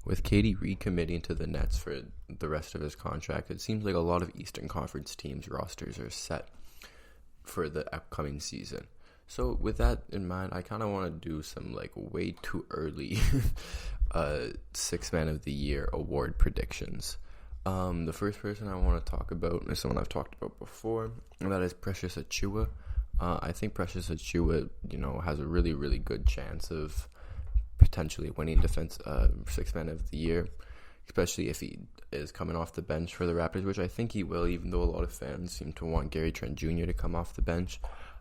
With KD recommitting to the Nets for the rest of his contract, it seems like a lot of Eastern Conference teams' rosters are set for the upcoming season. So with that in mind, I kind of want to do some like way too early Sixth Man of the Year award predictions. The first person I want to talk about is someone I've talked about before, and that is Precious Achiuwa. I think Precious Achiuwa, has a really, really good chance of potentially winning Sixth Man of the Year, especially if he is coming off the bench for the Raptors, which I think he will, even though a lot of fans seem to want Gary Trent Jr. to come off the bench.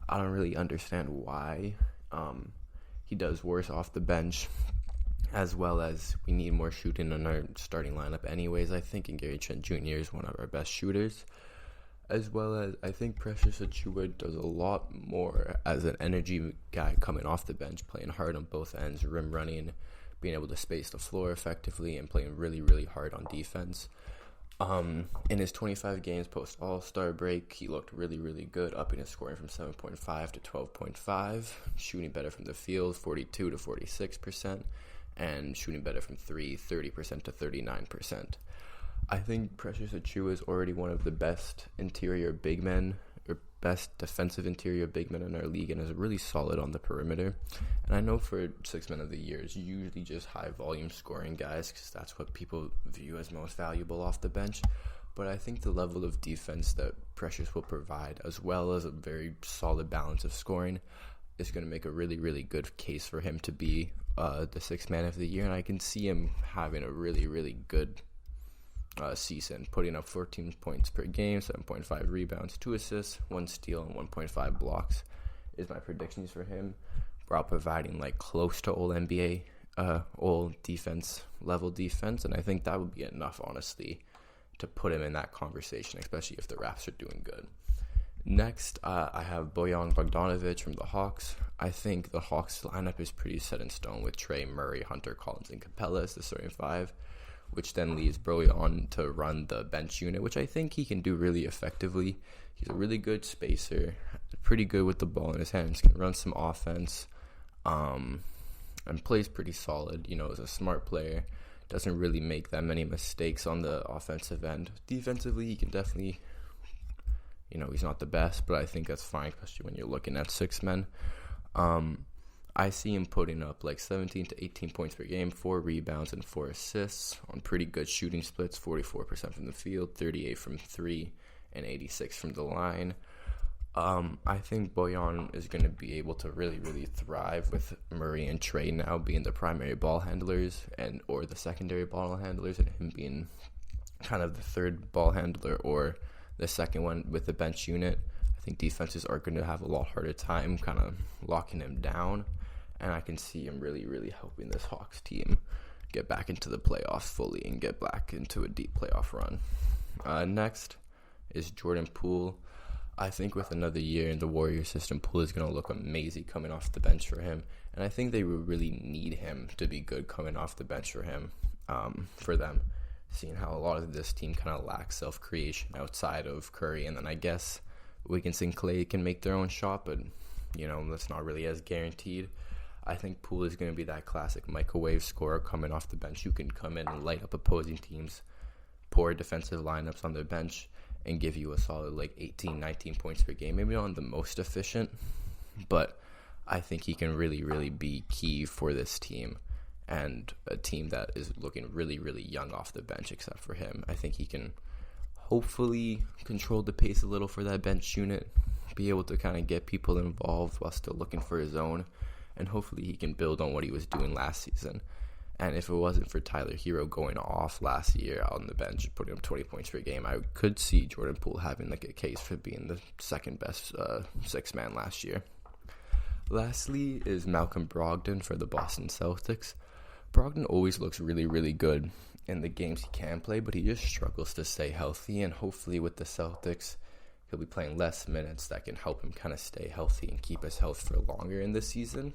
I don't really understand why he does worse off the bench, as well as we need more shooting in our starting lineup anyways. I think Gary Trent Jr. is one of our best shooters, as well as I think Precious Achiuwa does a lot more as an energy guy coming off the bench, playing hard on both ends, rim running, being able to space the floor effectively, and playing really, really hard on defense. In his 25 games post All-Star break, he looked really, really good, upping his scoring from 7.5 to 12.5, shooting better from the field, 42 to 46%, and shooting better from 30% to 39%. I think Precious Achiuwa is already one of the best interior big men, or best defensive interior big men in our league, and is really solid on the perimeter. And I know for Sixth Man of the Year, it's usually just high volume scoring guys, because that's what people view as most valuable off the bench. But I think the level of defense that Precious will provide, as well as a very solid balance of scoring, is going to make a really, really good case for him to be the Sixth Man of the Year. And I can see him having a really, really good season, putting up 14 points per game, 7.5 rebounds, 2 assists, 1 steal, and 1.5 blocks is my predictions for him, while providing like close to all NBA, all defense level defense. And I think that would be enough, honestly, to put him in that conversation, especially if the Raps are doing good. Next, I have Bojan Bogdanovic from the Hawks. I think the Hawks lineup is pretty set in stone with Trey, Murray, Hunter, Collins, and Capella as the starting five, which then leaves Bojan to run the bench unit, which I think he can do really effectively. He's a really good spacer, pretty good with the ball in his hands, can run some offense, and plays pretty solid. Is a smart player, doesn't really make that many mistakes on the offensive end. Defensively, he can definitely, he's not the best, but I think that's fine, especially when you're looking at six men. I see him putting up like 17 to 18 points per game, 4 rebounds, and 4 assists on pretty good shooting splits, 44% from the field, 38 from 3, and 86 from the line. I think Bojan is going to be able to really, really thrive with Murray and Trey now being the primary ball handlers or the secondary ball handlers, and him being kind of the third ball handler or the second one with the bench unit. I think defenses are going to have a lot harder time kind of locking him down, and I can see him really, really helping this Hawks team get back into the playoffs fully and get back into a deep playoff run. Next is Jordan Poole. I think with another year in the Warrior system, Poole is going to look amazing coming off the bench for him, and I think they will really need him to be good coming off the bench for him, for them, seeing how a lot of this team kind of lacks self-creation outside of Curry. And then I guess Wiggins and Clay can make their own shot, but, that's not really as guaranteed. I think Poole is going to be that classic microwave scorer coming off the bench who can come in and light up opposing teams' poor defensive lineups on their bench and give you a solid 18, 19 points per game. Maybe not the most efficient, but I think he can really, really be key for this team, and a team that is looking really, really young off the bench except for him. I think he can hopefully control the pace a little for that bench unit, be able to kind of get people involved while still looking for his own, and hopefully he can build on what he was doing last season. And if it wasn't for Tyler Hero going off last year on the bench, putting up 20 points per game, I could see Jordan Poole having a case for being the second best sixth man last year. Lastly is Malcolm Brogdon for the Boston Celtics. Brogdon always looks really, really good in the games he can play, but he just struggles to stay healthy, and hopefully with the Celtics, he'll be playing less minutes that can help him kind of stay healthy and keep his health for longer in this season.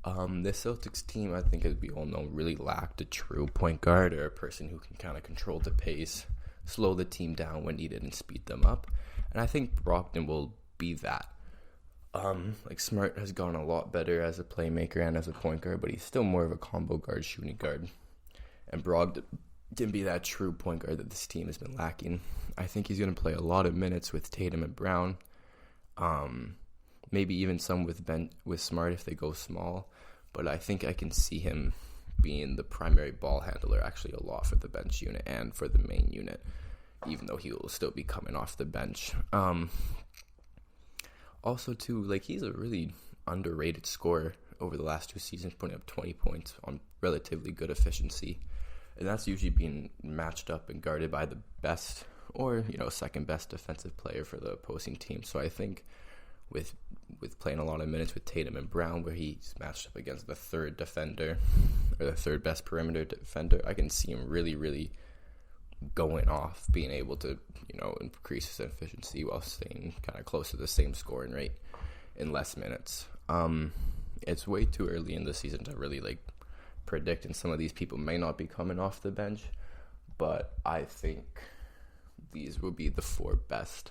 The Celtics team, I think, as we all know, really lacked a true point guard or a person who can kind of control the pace, slow the team down when needed, and speed them up. And I think Brogdon will be that. Smart has gone a lot better as a playmaker and as a point guard, but he's still more of a combo guard, shooting guard. and Brogdon can be that true point guard that this team has been lacking. I think he's going to play a lot of minutes with Tatum and Brown. Maybe even some with Smart if they go small. But I think I can see him being the primary ball handler actually a lot for the bench unit and for the main unit, even though he will still be coming off the bench. Also, too, like, he's a really underrated scorer over the last 2 seasons, putting up 20 points on relatively good efficiency. And that's usually being matched up and guarded by the best or, second best defensive player for the opposing team. So I think with playing a lot of minutes with Tatum and Brown, where he's matched up against the third defender or the third best perimeter defender, I can see him really, really going off, being able to, increase his efficiency while staying kind of close to the same scoring rate in less minutes. It's way too early in the season to really predict, and some of these people may not be coming off the bench, but I think these will be the 4 best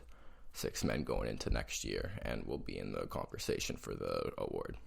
6 men going into next year and will be in the conversation for the award.